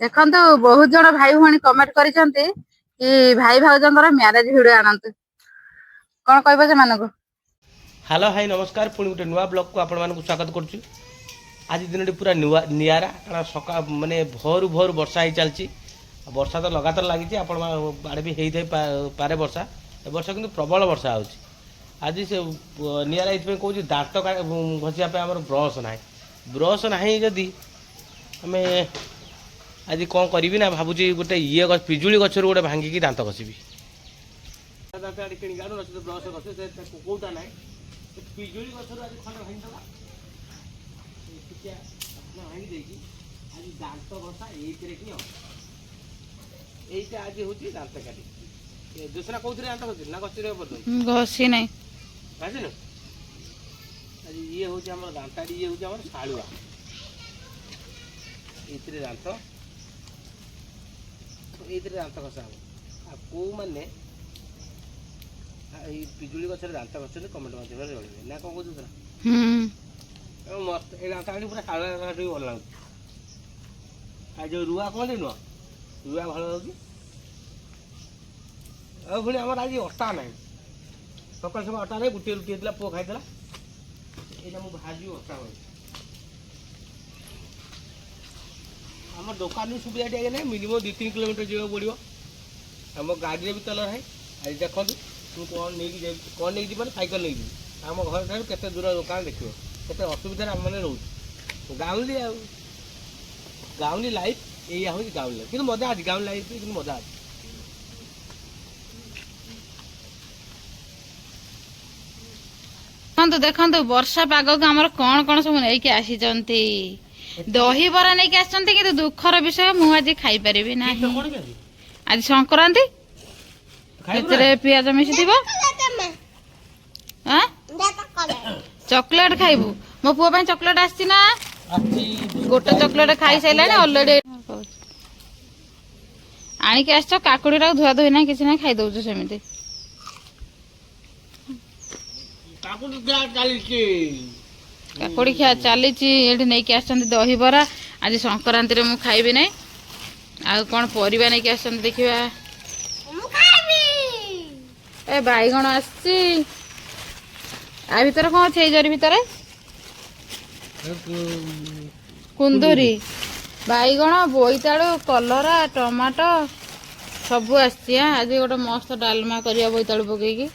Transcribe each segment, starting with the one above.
ଦେଖନ୍ତୁ ବହୁତ ଜଣ ଭାଇ ଭଉଣୀ କମେଣ୍ଟ କରିଛନ୍ତି କି ଭାଇ ଭାଉଜଙ୍କର ମ୍ୟାରେଜ ଭିଡିଓ ଆଣନ୍ତୁ। କଣ କହିବ ସେମାନଙ୍କୁ? ହ୍ୟାଲୋ ହାଇ ନମସ୍କାର। ପୁଣି ଗୋଟେ ନୂଆ ବ୍ଲଗକୁ ଆପଣମାନଙ୍କୁ ସ୍ୱାଗତ କରୁଛୁ। ଆଜି ଦିନଟି ପୁରା ନିଆରା, କାରଣ ସକାଳ ମାନେ ଭୋରୁ ଭୋରୁ ବର୍ଷା ହେଇ ଚାଲିଛି। ବର୍ଷା ତ ଲଗାତାର ଲାଗିଛି, ଆପଣ ଆଡ଼େ ବି ହେଇଥାଇ ପାରେ ବର୍ଷା। ଏ ବର୍ଷ କିନ୍ତୁ ପ୍ରବଳ ବର୍ଷା ହେଉଛି। ଆଜି ସେ ନିଆରା ଏଇଥିପାଇଁ କହୁଛି, ଦାନ୍ତ ଘଷିବା ପାଇଁ ଆମର ବ୍ରସ୍ ନାହିଁ। ବ୍ରସ୍ ନାହିଁ ଯଦି ଆମେ ଆଜି କ'ଣ କରିବି ନା ଭାବୁଛି ଗୋଟେ ପିଜୁଳି ଗଛରୁ ଗୋଟେ ଭାଙ୍ଗିକି ଦାନ୍ତ ଘଷିବି। ଦାନ୍ତ ଆଣି କିଣିକି ଆଣୁ, ବ୍ରସ୍ ଘଷେ କେଉଁଟା ନାହିଁ। ପିଜୁଳି ଗଛରୁ ଆଜି ଖଣ୍ଡେ ଭାଙ୍ଗିଦେବା, ଭାଙ୍ଗି ଦେଇକି ଆଜି ଦାନ୍ତ ଘଷା ଏଇଥିରେ ହିଁ ହବ। ଏଇଟା ଆଜି ହେଉଛି ଦାନ୍ତ କାଟି। ଦୁସରା କୋଉଥିରେ ଦାନ୍ତ ଘଷିଲି ନା ଘଷି ଘଷି ନାହିଁ ଘଷିନୁ। ଆଜି ଇଏ ହେଉଛି ଆମର ଦାନ୍ତାଡ଼ି, ଇଏ ହେଉଛି ଆମର ଶାଳୁଆ। ଏଇଥିରେ ଦାନ୍ତ ଘଷା ହବ। ଆଉ କୋଉମାନେ ଏଇ ପିଜୁଳି ଗଛରେ ଦାନ୍ତ ଘଷୁଛନ୍ତି କମେଣ୍ଟ ମାଧ୍ୟମରେ ଜଣାଇବେ ନା କ'ଣ କହୁଛୁ? ମସ୍ତ ଏଇ ଦାନ୍ତ କାଟି ପୁରା ଶାଳୁଆ କାଟି ଭଲ ଲାଗୁଛି। ଆଉ ଯେଉଁ ରୁଆ କହନ୍ତି ନୁହଁ, ରୁଆ ଭଲ ଲାଗୁଛି। ଆଉ ପୁଣି ଆମର ଆଜି ଅଟା ନାହିଁ। ସକାଳୁ ସକାଳୁ ଅଟା ନାହିଁ, ଗୋଟିଏ ରୁଟି ହେଇଥିଲା, ପୁଅ ଖାଇଥିଲା। ଏଇଟା ମୁଁ ଭାଜିବି ଅଟା ହେଉଛି। ଆମ ଦୋକାନରୁ ସୁବିଧା ଟିକେ ନାହିଁ, ମିନିମମ୍ 2-3 କିଲୋମିଟର ଯିବାକୁ ପଡ଼ିବ। ଆମ ଗାଡ଼ିରେ ବି ତେଲ ନାହିଁ। ଆଜି ଦେଖନ୍ତୁ ମୁଁ କ'ଣ ନେଇକି ଯିବି ମାନେ ସାଇକେଲ ନେଇକି ଯିବି। ଆମ ଘର ଠାରୁ କେତେ ଦୂର ଦୋକାନ ଦେଖିବ, କେତେ ଅସୁବିଧାରେ ଆମେମାନେ ରହୁଛୁ। ଗାଉଁଲି ଆଉ ଗାଉଁଲି ଲାଇଫ୍ ଏଇଆ ହେଉଛି ଗାଉଁଲି ଲାଇଫ୍। କିନ୍ତୁ ମଜା ଅଛି, ଗାଉଁଲି ଲାଇଫ୍ କିନ୍ତୁ ମଜା ଅଛି। ଦେଖନ୍ତୁ ବର୍ଷା ପାଗକୁ ଆମର କଣ କଣ ସବୁ ନେଇକି ଆସିଛନ୍ତି। ଦହିବରା ନେଇକି ଆସିଛନ୍ତି, କିନ୍ତୁ ଦୁଃଖର ବିଷୟ ମୁଁ ଆଜି ଖାଇପାରିବି ନାହିଁ। ଆଜି ସଂକ୍ରାନ୍ତି, ସେଥିରେ ପିଆଜ ମିଶିଥିବ। ଚକୋଲେଟ ଖାଇବୁ? ମୋ ପୁଅ ପାଇଁ ଚକୋଲେଟ ଆସିଛି ନା? ଗୋଟେ ଚକୋଲେଟ ଖାଇସାରିଲାଣି ଅଲରେଡି। ଆଣିକି ଆସିଛ, କାକୁଡିଟାକୁ ଧୁଆ ଧୁଇ ନାହିଁ, କିଛି ନାହିଁ, ଖାଇଦଉଛୁ ସେମିତି। କାକୁଡି ଖିଆ ଚାଲିଛି। ଏଠି ନେଇକି ଆସିଛନ୍ତି ଦହିବରା। ଆଜି ସଂକ୍ରାନ୍ତିରେ ମୁଁ ଖାଇବି ନାହିଁ। ଆଉ କ'ଣ ପରିବା ନେଇକି ଆସିଛନ୍ତି ଦେଖିବା। ଏ ବାଇଗଣ ଆସିଛି। ଆ ଭିତରେ କ'ଣ ଅଛି? ଏଇ ଜରି ଭିତରେ କୁନ୍ଦୁରି, ବାଇଗଣ, ବୋଇତାଳୁ, କଲରା, ଟମାଟୋ ସବୁ ଆସିଛି। ଆଜି ଗୋଟେ ମସ୍ତ ଡାଲମା କରିବା ବୋଇତାଳୁ ପକେଇକି।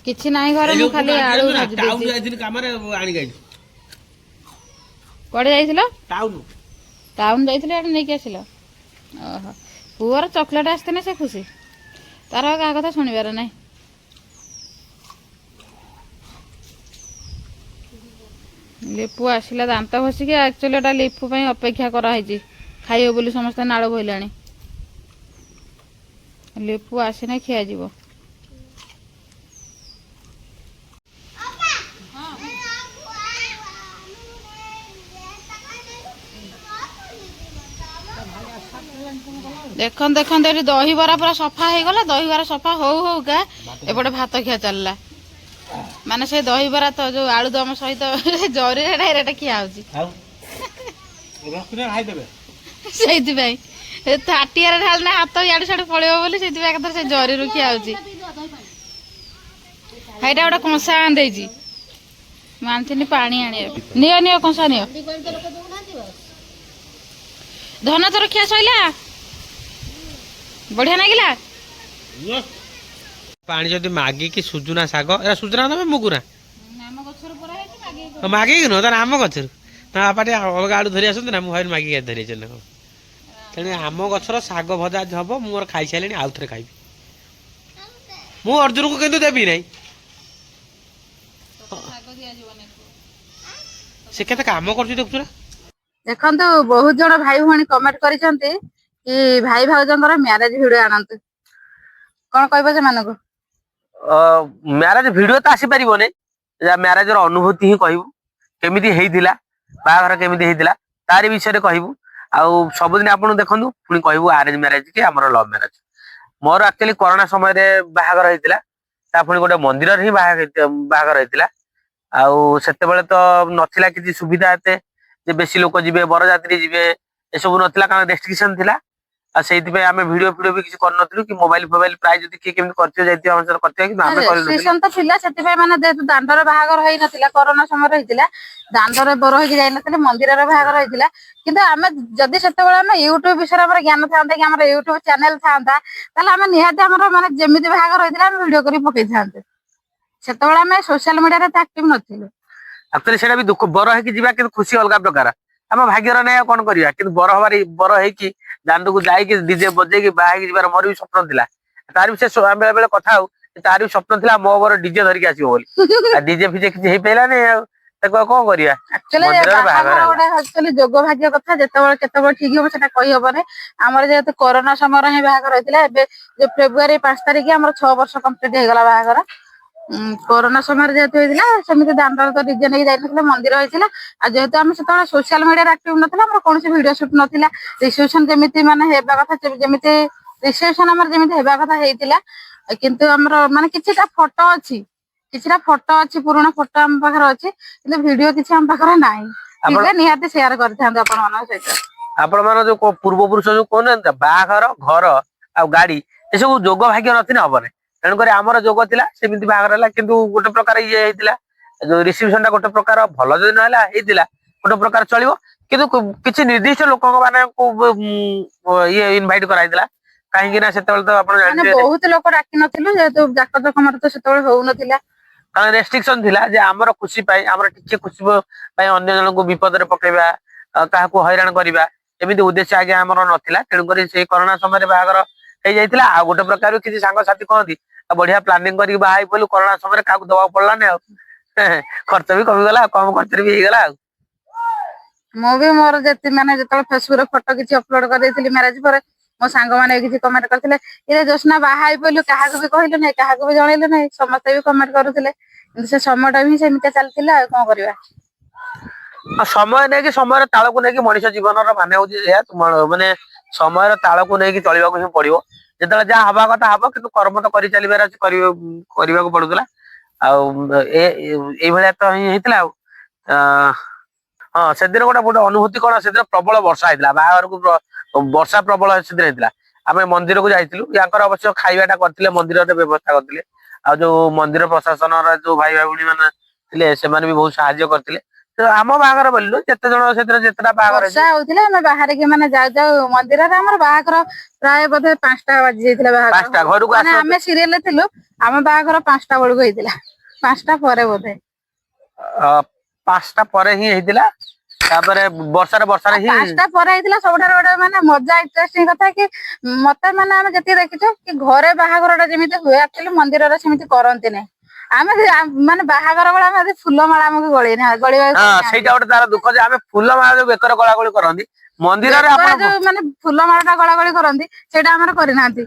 କିଛି ନାହିଁ ଘରେ, ମୁଁ ଖାଲି ଆଳୁ ଭାଜି ଦେଇଛି। କୁଆଡେ ଯାଇଥିଲ? ଟାଉନ ଯାଇଥିଲେ, ଏଠି ନେଇକି ଆସିଲ। ଓହୋ, ପୁଅର ଚକୋଲେଟ ଆସିଥିଲେ ସେ ଖୁସି, ତାର କାହା କଥା ଶୁଣିବାର ନାହିଁ। ଲିପୁ ଆସିଲା ଦାନ୍ତ ଘଷିକି। ଆକ୍ଚୁଆଲି ଏଟା ଲିପୁ ପାଇଁ ଅପେକ୍ଷା କରାହେଇଛି, ଖାଇବ ବୋଲି ସମସ୍ତେ ନାଳ ବୋହିଲାଣି। ଲିପୁ ଆସିନେ ଖିଆଯିବ। ଦେଖନ୍ତୁ ଏଠି ଦହିବରା ପୁରା ସଫା ହେଇଗଲା। ଦହିବରା ସଫା ହଉ ହଉକା ଏପଟେ ଭାତ ଖିଆ ଚାଲିଲା। ମାନେ ସେ ଦହିବରା ତ ଯୋଉ ଆଳୁଦମ ସହିତ ଜରିରେ ଡାଇରେକ୍ଟ ଖିଆ ହଉଛି। ସେଇଥିପାଇଁ ତାଟିଆରେ ଢାଳିଲେ ହାତ ଇଆଡୁ ସିଆଡୁ ପଳେଇବ ବୋଲି, ସେଇଥିପାଇଁ ଏକାଥରେ ସେ ଜରିରୁ ଖିଆ ହଉଛି। ହେଇଟା ଗୋଟେ କଂସା ଆଣିଦେଇଛି, ମୁଁ ଆଣିଥିଲି ପାଣି ଆଣିବାକୁ। ନିଅ କଂସା ନିଅ। ଧନ ତୋର ଖିଆ ସଇଲା? ବଢିଆ ଲାଗିଲା। ପାଣି ଯଦି ମାଗିକି ସୁଜୁନା ଶାଗ, ଏରା ସୁଜୁନା ତମେ ମୁଗୁନା ମାଗିକି ନୁହଁ, ତାର ଆମ ଗଛରୁ ତା ବାପା ଟିକେ ଅଲଗା ଆଡୁ ଧରି ଆସନ୍ତି ନା, ମୁଁ ଭାବିଲି ମାଗିକି ଧରି ଆସିଛନ୍ତି ନା କ'ଣ। ତେଣୁ ଆମ ଗଛର ଶାଗ ଭଜା ହବ। ମୁଁ ମୋର ଖାଇସାରିଲିଣି, ଆଉ ଥରେ ଖାଇବି। ମୁଁ ଅର୍ଜୁନକୁ କିନ୍ତୁ ଦେବି ନାହିଁ, ସେ କେତେ କାମ କରୁଛି ଦେଖୁଛୁ ନା। ଦେଖନ୍ତୁ ବହୁତ ଜଣ ଭାଇ ଭଉଣୀ କମେଣ୍ଟ କରିଛନ୍ତି କି ଭାଇ ଭାଉଜଙ୍କର ମ୍ୟାରେଜ ଭିଡିଓ ଆଣନ୍ତୁ। କଣ କହିବ ସେମାନଙ୍କୁ? ମ୍ୟାରେଜ ଭିଡିଓ ତ ଆସିପାରିବନି, ମ୍ୟାରେଜର ଅନୁଭୂତି ହିଁ କହିବୁ। କେମିତି ହେଇଥିଲା, ବାହାଘର କେମିତି ହେଇଥିଲା, ତାରି ବିଷୟରେ କହିବୁ। ଆଉ ସବୁଦିନ ଆପଣ ଦେଖନ୍ତୁ, ପୁଣି କହିବୁ ଆରେଞ୍ଜ ମ୍ୟାରେଜ କି ଆମର ଲଭ ମ୍ୟାରେଜ। ମୋର ଆକ୍ଚୁଆଲି କରୋନା ସମୟରେ ବାହାଘର ହେଇଥିଲା, ତା ପୁଣି ଗୋଟେ ମନ୍ଦିରରେ ହିଁ ବାହାଘର ହେଇଥିଲା। ଆଉ ସେତେବେଳେ ତ ନଥିଲା କିଛି ସୁବିଧା ଏତେ, ଯେ ବେଶୀ ଲୋକ ଯିବେ, ବରଯାତ୍ରୀ ଯିବେ, ଏସବୁ ନଥିଲା କାରଣ ରେଷ୍ଟ୍ରିକ୍ସନ ଥିଲା। ଆଉ ସେଇଥିପାଇଁ ଆମେ ଭିଡିଓ ବି କିଛି କରିନଥିଲୁ କି ମୋବାଇଲ ଫୋବାଇଲ ପ୍ରାୟ ଯଦି କିଏ କେମିତି କରିଥିବ ଯାଇଥିବ ଆମ ସହିତ କରିଥିବ କିନ୍ତୁ ଆମେ କରିନଥିଲୁ। ରେଷ୍ଟ୍ରିକ୍ସନ ତ ଥିଲା ସେଥିପାଇଁ ମାନେ ଯେହେତୁ ଦାଣ୍ଡର ବାହାଘର ହେଇନଥିଲା କରୋନା ସମୟରେ ହେଇଥିଲା ଦାଣ୍ଡରେ ବର ହେଇକି ଯାଇନଥିଲେ ମନ୍ଦିରର ବାହାଘର ହେଇଥିଲା। କିନ୍ତୁ ଆମେ ଯଦି ସେତେବେଳେ ଆମେ ୟୁଟ୍ୟୁବ ବିଷୟରେ ଆମର ଜ୍ଞାନ ଥାନ୍ତା କି ଆମର ୟୁଟ୍ୟୁବ ଚ୍ୟାନେଲ ଥାନ୍ତା ତାହେଲେ ଆମେ ନିହାତି ଆମର ମାନେ ଯେମିତି ବାହାଘର ହେଇଥିଲା ଆମେ ଭିଡିଓ କରି ପକେଇଥାନ୍ତେ। ସେତେବେଳେ ଆମେ ସୋସିଆଲ ମିଡିଆରେ ଏତେ ଆକ୍ଟିଭ ନଥିଲୁ। ଆକ୍ଚୁଆଲି ସେଇଟା ବି ଦୁଃଖ ବର ହେଇକି ଯିବା କିନ୍ତୁ ଖୁସି ଅଲଗା ପ୍ରକାର। ଆମ ଭାଗ୍ୟର ନାହିଁ ଆଉ କଣ କରିବା କିନ୍ତୁ ବର ହେଇକି ଦାଣ୍ଡକୁ ଯାଇକି ଡିଜେ ବଜେଇକି ବାହା ହେଇକି ଯିବାର ମୋର ବି ସ୍ୱପ୍ନ ଥିଲା। ତାର ବି ସେ ଆମେ ବେଳେ ବେଳେ କଥା ହଉ ତାର ବି ସ୍ୱପ୍ନ ଥିଲା ମୋ ଘର ଡିଜେ ଧରିକି ଆସିବ ବୋଲି। ଆଉ ଡିଜେ ଫିଜେ କିଛି ହେଇପାରିଲାନି ଆଉ ତାକୁ ଆଉ କଣ କରିବା। ମନ୍ଦିରରେ ବାହାଘର ଗୋଟେ ଆକ୍ଚୁଆଲି ଯୋଗ ଭାଗ୍ୟ କଥା ଯେତେବେଳେ କେତେବେଳେ ଠିକ ହବ ସେଟା କହିହବନି। ଆମର ଯେହେତୁ କରୋନା ସମୟରେ ହିଁ ବାହାଘର ହେଇଥିଲା ଏବେ ଯୋଉ ଫେବୃଆରୀ 5 ତାରିଖ ଆମର 6 ବର୍ଷ କମ୍ପ୍ଲିଟ ହେଇଗଲା ବାହାଘର। କରୋନା ସମୟରେ ଯେହେତୁ ହେଇଥିଲା ସେମିତି ଦାଣ୍ଡରେ ତ ଡିଜେ ନେଇକି ଯାଇନଥିଲେ ମନ୍ଦିର ହେଇଥିଲା। ଆଉ ଯେହେତୁ ଆମେ ସେତେବେଳେ ସୋସିଆଲ ମିଡିଆରେ ଆକ୍ଟିଭ ନଥିଲା ଆମର କୌଣସି ଭିଡିଓ ସୁଟ ନଥିଲା। ରିସେପସନ ଯେମିତି ମାନେ ହେବା କଥା ଯେମିତି ରିସେପସନ ଆମର ଯେମିତି ହେବା କଥା ହେଇଥିଲା। କିନ୍ତୁ ଆମର ମାନେ କିଛିଟା ଫଟୋ ଅଛି ପୁରୁଣା ଫଟୋ ଆମ ପାଖରେ ଅଛି କିନ୍ତୁ ଭିଡିଓ କିଛି ଆମ ପାଖରେ ନାହିଁ। ଥିଲେ ନିହାତି ସେୟାର କରିଥାନ୍ତୁ ଆପଣ ମାନଙ୍କ ସହିତ। ଆପଣ ମାନ ଯୋଉ ପୂର୍ବ ପୁରୁଷ ଯୋଉ କହୁନାହାନ୍ତି ବାହାଘର ଘର ଆଉ ଗାଡି ଏସବୁ ଯୋଗ ଭାଗ୍ୟ ନଥିଲେ ହବନି। ତେଣୁକରି ଆମର ଯୋଗ ଥିଲା ସେମିତି ବାହାଘର ହେଲା କିନ୍ତୁ ଗୋଟେ ପ୍ରକାର ଇଏ ହେଇଥିଲା ଯୋଉ ରିସିପସନ ଟା ଗୋଟେ ପ୍ରକାର ଭଲ ଯଦି ନହେଲା ହେଇଥିଲା ଗୋଟେ ପ୍ରକାର ଚଳିବ। କିନ୍ତୁ କିଛି ନିର୍ଦ୍ଦିଷ୍ଟ ଲୋକଙ୍କ ମାନଙ୍କୁ ଇଏ ଇନଭାଇଟ କରାଯାଇଥିଲା କାହିଁକି ନା ସେତେବେଳେ ତ ଆପଣ ମାନେ ଜାଣିଥିବେ ବହୁତ ଲୋକ ଡାକି ନଥିଲୁ ଯେହେତୁ ଜାକ ଜକମରେ ତ ସେତେବେଳେ ହଉନଥିଲା। କାରଣ ରେଷ୍ଟ୍ରିକ୍ସନ ଥିଲା ଯେ ଆମର ଖୁସି ପାଇଁ ଆମର ଟିକେ ଖୁସି ପାଇଁ ଅନ୍ୟ ଜଣଙ୍କୁ ବିପଦରେ ପକେଇବା କାହାକୁ ହଇରାଣ କରିବା ଏମିତି ଉଦ୍ଦେଶ୍ୟ ଆଜ୍ଞା ଆମର ନଥିଲା। ତେଣୁକରି ସେଇ କରୋନା ସମୟରେ ବାହାଘର ହେଇଯାଇଥିଲା। ଆଉ ଗୋଟେ ପ୍ରକାର କିଛି ସାଙ୍ଗସାଥି କହନ୍ତି ଆଉ ବଢିଆ ପ୍ଲାନିଂ କରିକି ବାହା ହେଇ ପଇଲୁ କରୋନା ସମୟରେ କାହାକୁ ଦବାକୁ ପଡିଲାନି ଆଉ ଖର୍ଚ୍ଚ ବି କମିଗଲା ଆଉ କମ ଖର୍ଚ୍ଚରେ ବି ହେଇଗଲା ଆଉ। ମୁଁ ବି ମୋର ଯେତେବେଳେ ଫେସବୁକରେ ଫଟୋ କିଛି ଅପଲୋଡ କରିଦେଇଥିଲି ମ୍ୟାରେଜ ପରେ ମୋ ସାଙ୍ଗମାନେ କିଛି କମେଣ୍ଟ କରିଥିଲେ ଇରେ ଜୋତ୍ସ୍ନା ବାହା ହେଇ ପଇଲୁ କାହାକୁ ବି କହିଲୁ ନାହିଁ କାହାକୁ ବି ଜଣେଇଲୁ ନାହିଁ ସମସ୍ତେ ବି କମେଣ୍ଟ କରୁଥିଲେ। କିନ୍ତୁ ସେ ସମୟଟା ହିଁ ସେମିତି ଚାଲିଥିଲା ଆଉ କଣ କରିବା। ସମୟ ନେଇକି ସମୟର ତାଳକୁ ନେଇକି ମଣିଷ ଜୀବନର ମାନେ ହଉଛି ଏହା ମାନେ ସମୟର ତାଳକୁ ନେଇକି ଚଳିବାକୁ ହିଁ ପଡିବ। ଯେତେବେଳେ ଯାହା ହବା କଥା ହବ କିନ୍ତୁ କର୍ମ ତ କରିଚାଲିବାର ଅଛି କରିବାକୁ ପଡୁଥିଲା। ଆଉ ଏଇଭଳିଆ ତ ହିଁ ହେଇଥିଲା ଆଉ ହଁ ସେଦିନ ଗୋଟେ ଅନୁଭୂତି କଣ ସେଦିନ ପ୍ରବଳ ବର୍ଷା ହେଇଥିଲା ବାହାଘରକୁ ବର୍ଷା ପ୍ରବଳ ସେଦିନ ହେଇଥିଲା। ଆମେ ମନ୍ଦିରକୁ ଯାଇଥିଲୁ ୟାଙ୍କର ଅବଶ୍ୟ ଖାଇବାଟା କରିଥିଲେ ମନ୍ଦିରରେ ବ୍ୟବସ୍ଥା କରିଥିଲେ। ଆଉ ଯୋଉ ମନ୍ଦିର ପ୍ରଶାସନର ଯୋଉ ଭାଇ ଭଉଣୀ ମାନେ ଥିଲେ ସେମାନେ ବି ବହୁତ ସାହାଯ୍ୟ କରିଥିଲେ। ଆମ ବାହାଘର ବୋଲିନୁ ଯେତେ ଜଣ ସେଥିରେ ଯେତେଟା ବାହାଘର ବର୍ଷା ହେଇଛି ହଉଥିଲା ଆମେ ବାହାରିକି ମାନେ ଯାଉ ମନ୍ଦିରରେ ଆମର ବାହାଘର ପ୍ରାୟ ବୋଧେ 5ଟା ବାଜି ଯାଇଥିଲା ବାହାଘର 5ଟା ହଉ ଘରକୁ ମାନେ ଆସୁ ଆସୁ ଆମେ ସିରିଏଲରେ ଥିଲୁ ଆମ ବାହାଘର 5ଟା ବେଳକୁ ହେଇଥିଲା 5ଟା ପରେ ବୋଧେ 5ଟା ପରେ ହିଁ ହେଇଥିଲା। ତାପରେ ବର୍ଷାରେ ଆଉ ହିଁ 5ଟା ପରେ ହେଇଥିଲା ସବୁଠାରୁ ଗୋଟେ ମାନେ ମଜା ଇଣ୍ଟରେଷ୍ଟିଂ କଥା କି ମତେ ମାନେ ଆମେ ଯେତିକି ଦେଖିଛୁ କି ଘରେ ବାହାଘର ଟା ଯେମିତି ହୁଏ ଆକ୍ଚୁଆଲି ମନ୍ଦିରରେ ସେମିତି କରନ୍ତି ନାହିଁ। ଆମେ ମାନେ ବାହାଘର ବେଳେ ଆମେ ଫୁଲମାଳ ଆମକୁ ଗଳିବାକୁ ହଁ ଦେଇନାହାନ୍ତି। ସେଇଟା ଗୋଟେ ତାର ଦୁଃଖ ଯେ ଆମେ ଫୁଲ ମାଳ ଯୋଉ ବେକରେ ଗଳାଗଳି କରନ୍ତି ମନ୍ଦିରରେ ବେକରେ ଆପଣ ଯୋଉ ମାନେ ଫୁଲ ମାଳ ଟା ଗଳାଗଳି କରନ୍ତି ସେଇଟା ଆମର କରିନାହାନ୍ତି।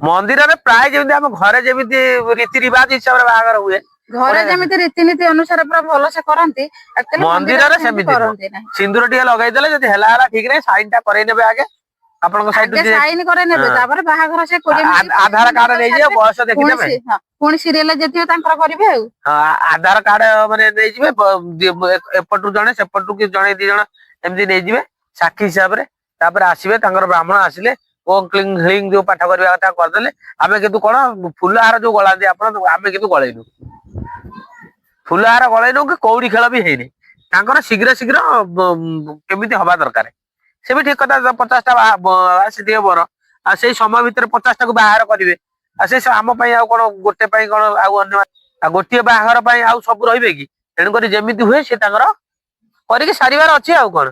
ମନ୍ଦିରରେ ପ୍ରାୟ ଯେମିତି ଆମ ଘରେ ଯେମିତି ରୀତି ରିବାଜ ହିସାବରେ ବାହାଘର ହୁଏ ଘରେ ଗୋଟେ ଯେମିତି ରୀତିନୀତି ଅନୁସାରେ ପୁରା ଭଲସେ କରନ୍ତି ଆକ୍ଚୁଆଲି ମନ୍ଦିରରେ ସେମିତି ଥିବ କରନ୍ତି ନାହିଁ। ସିନ୍ଦୁର ଟିକେ ଲଗେଇଦେଲେ ଯଦି ହେଲା ଠିକ ନାହିଁ ସାଇନ ଟା କରେଇ ନେବେ ଆଗେ ଆପଣଙ୍କ ସାଇଡରୁ ଆଗେ ଯିଏ ସାଇନ କରେଇ ନେବେ ତାପରେ ବାହାଘର ସେ 20 ମିନିଟ୍ ଆଧାର 25 କାର୍ଡ ମିନିଟ୍ ନେଇଯିବେ ଛାଡିବେ ବୟସ ଦେଖିଦେବେ। ପୁଣି ସିରିଏଲରେ ଯେତିକି ତାଙ୍କର କରିବେ ଆଉ। ହଁ ଆଧାର କାର୍ଡ ମାନେ ନେଇଯିବେ ଏପଟରୁ ଜଣେ ସେପଟରୁ କି ଜଣେ ଦି ଜଣ ଏମିତି ନେଇଯିବେ ସାକ୍ଷୀ ହିସାବରେ ତାପରେ ଆସିବେ ତାଙ୍କର ବ୍ରାହ୍ମଣ ଆସିଲେ ଓଁ କ୍ଲିଂ ହ୍ଲିଂ ଯୋଉ ପାଠ କରିବା କଥା କରିଦେଲେ ଆମେ କିନ୍ତୁ କଣ ଫୁଲ ହାର ଯୋଉ ଗଳାନ୍ତି ଆପଣ ଆମେ କିନ୍ତୁ ଗଳେଇନୁ ଫୁଲ ହାର ଗଳେଇନୁ କି କଉଡି ଖେଳ ବି ହେଇନି ତାଙ୍କର ଶୀଘ୍ର କେମିତି ହବା ଦରକାର ସେ ବି ଠିକ କଥା 50ଟା ଆସିଥିବେ ବର ଆଉ ସେଇ ସମୟ ଭିତରେ 50ଟାକୁ ବାହାର କରିବେ ଆଉ ସେ ଆମ ପାଇଁ ଆଉ କଣ ଗୋଟେ ପାଇଁ କଣ ଆଉ ଅନ୍ୟ ଆଉ ଗୋଟିଏ ବାହାଘର ପାଇଁ ଆଉ ସବୁ ରହିବେ କି ତେଣୁକରି ଯେମିତି ହୁଏ ସେ ତାଙ୍କର କରିକି ସାରିବାର ଅଛି ଆଉ କଣ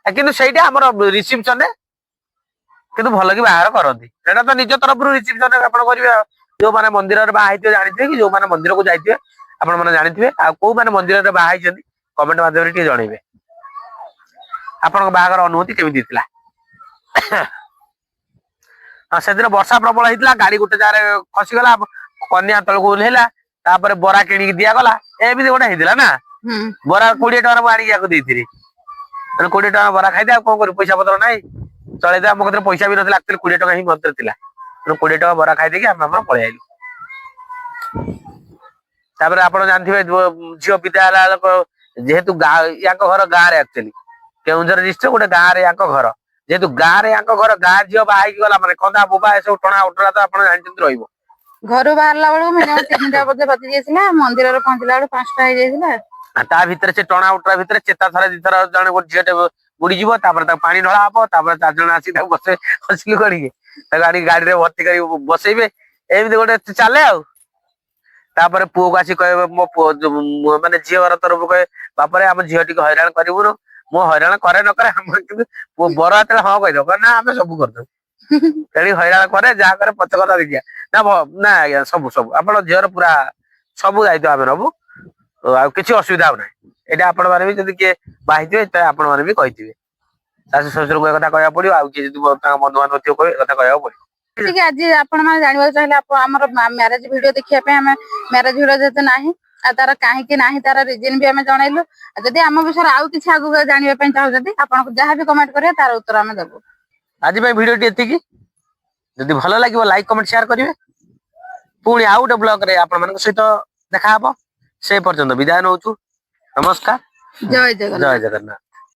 କିନ୍ତୁ ସେଇଟା ଆମର ରିସିପସନରେ କିନ୍ତୁ ଭଲ କି ବାହାର କରନ୍ତି ସେଇଟା ତ ନିଜ ତରଫରୁ ରିସିପସନ ଆପଣ କରିବେ ଆଉ ଯୋଉମାନେ ମନ୍ଦିରରେ ବାହା ହେଇଥିବେ ଜାଣିଥିବେ କି ଯୋଉମାନେ ମନ୍ଦିରକୁ ଯାଇଥିବେ ଆପଣ ମାନେ ଜାଣିଥିବେ ଆଉ କୋଉମାନେ ମନ୍ଦିରରେ ବାହା ହେଇଛନ୍ତି କମେଣ୍ଟ ମାଧ୍ୟମରେ ଟିକେ ଜଣେଇବେ ଆପଣଙ୍କ ବାହାଘର ଅନୁଭୂତି କେମିତି ଥିଲା। ହଁ ସେଦିନ ବର୍ଷା ପ୍ରବଳ ହେଇଥିଲା ଗାଡି ଗୋଟେ ଜାଗାରେ ଖସିଗଲା କନ୍ୟା ତଳକୁ ଓହ୍ଲେଇଲା ତାପରେ ବରା କିଣିକି ଦିଆଗଲା ଏମିତି ଗୋଟେ ହେଇଥିଲା ନା ବରା 20 ଟଙ୍କାର ମୁଁ ଆଣିକି ୟାକୁ ଦେଇଥିଲି 20 ଟଙ୍କା ବରା ଖାଇଦେ ଆଉ କଣ କରିବୁ ପଇସା ପତ୍ର ନାହିଁ ଚଳେଇଦେ ଆମ କତିରେ ପଇସା ବି ନଥିଲା 20 ଟଙ୍କା ହିଁ ମତରେ ଥିଲା 20 ଟଙ୍କା ବରା ଖାଇଦେଇକି ଆମେ ଆମର ପଳେଇ ଆଇଲୁ। ତାପରେ ଆପଣ ଜାଣିଥିବେ ଝିଅ ବିଦା ହେଲା ଯେହେତୁ ୟାଙ୍କ ଘର ଗାଁରେ ଆକ୍ଚୁଆଲି କେଉଁଝର ଡିଷ୍ଟ୍ରିକ୍ଟ ଗୋଟେ ଗାଁରେ ୟାଙ୍କ ଘର ଯେହେତୁ ଗାଁରେ ୟାଙ୍କ ଘର ଗାଁ ଝିଅ ବାହା ହେଇକି ଗଲା ମାନେ କନ୍ଦା ବୋବା ଏସବୁ ଟଣା ଉଟରା ତ ଆପଣ ଜାଣିଛନ୍ତି ରହିବ। ଘରୁ ବାହାରିଲା ବେଳକୁ ମିନିମମ୍ 3ଟା ବୋଧେ ବାଜି ଯାଇଥିଲା, ମନ୍ଦିରରେ ପହଞ୍ଚିଲା ବେଳକୁ 5ଟା ହେଇଯାଇଥିଲା। ତା ଭିତରେ ସେ ଟଣା ଉଟରା ଭିତରେ ଚେତା ଥରେ ଦିଥର ଜଣେ ଗୋଟେ ଝିଅଟେ ବୁଡିଯିବ, ତାପରେ ତାକୁ ପାଣି ଢଳା ହବ, ତାପରେ 4 ଜଣ ଆସିକି ତାକୁ ବସିଲୁ କରିକି ତାକୁ ଆଣିକି ଗାଡିରେ ଭର୍ତ୍ତି କରି ବସେଇବେ, ଏମିତି ଗୋଟେ ଚାଲେ ଆଉ। ତାପରେ ପୁଅକୁ ଆସି କହିବେ, ମୋ ପୁଅ ମାନେ ଝିଅ ଘର ତରଫରୁ କହିବେ ବାପରେ ଆମ ଝିଅ ଟିକେ ହଇରାଣ କରିବୁନୁ। ମୁଁ ହଇରାଣ କରେ ନ କରେ ଆମର କିନ୍ତୁ ବର ହାତରେ ହଁ କହିଦବ ନା ଆମେ ସବୁ କରିଦବୁ। ତେଣୁ ହଇରାଣ କରେ ଯାହା କରେ ପଛ କଥା ଦେଖିଆ ନା ଆଜ୍ଞା ସବୁ ଆପଣ ଝିଅର ପୁରା ସବୁ ଦାୟିତ୍ୱ ଆମେ ନବୁ, ଆଉ କିଛି ଅସୁବିଧା ହବ ନାହିଁ। ଏଇଟା ଆପଣ ମାନେ ବି ଯଦି କିଏ ବାହିଥିବେ ଆପଣ ମାନେ ବି କହିଥିବେ। ଶାଶୁ ଶ୍ୱଶୁରକୁ ଏ କଥା କହିବାକୁ ପଡିବ, ଆଉ କିଏ ଯଦି ତାଙ୍କ ବନ୍ଧୁବାନ୍ଧବ ଥିବ କହିବେ ଏ କଥା କହିବାକୁ ପଡିବ। ଟିକେ ଆଜି ଆପଣ ମାନେ ଜାଣିବାକୁ ଚାହିଁଲେ ଆମର ମ୍ୟାରେଜ ଭିଡିଓ ଦେଖିବା ପାଇଁ ଆମେ ମ୍ୟାରେଜ ଭିଡିଓ ଯେହେତୁ ନାହିଁ, ଆଉ ତାର କାହିଁକି ନାହିଁ ତାର ରିଜିନ ବି ଆମେ ଜଣେଇଲୁ। ଆଉ ଯଦି ଆମ ବିଷୟରେ ଆଉ କିଛି ଆଗକୁ ଜାଣିବା ପାଇଁ ଚାହୁଁଛନ୍ତି ଆପଣଙ୍କୁ ଯାହା ବି କମେଣ୍ଟ କରିବେ ତାର ଉତ୍ତର ଆମେ ଦେବୁ। ଆଜି ପାଇଁ ଭିଡିଓଟି ଏତିକି। ଯଦି ଭଲ ଲାଗିବ ଲାଇକ୍ କମେଣ୍ଟ ସେୟାର କରିବେ। ପୁଣି ଆଉ ଗୋଟେ ବ୍ଲଗରେ ଆପଣମାନଙ୍କ ସହିତ ଦେଖାହବ। ସେ ପର୍ଯ୍ୟନ୍ତ ବିଦାୟ ନଉଛୁ। ନମସ୍କାର, ଜୟ ଜଗନ୍ନାଥ। ଜୟ ଜଗନ୍ନାଥ।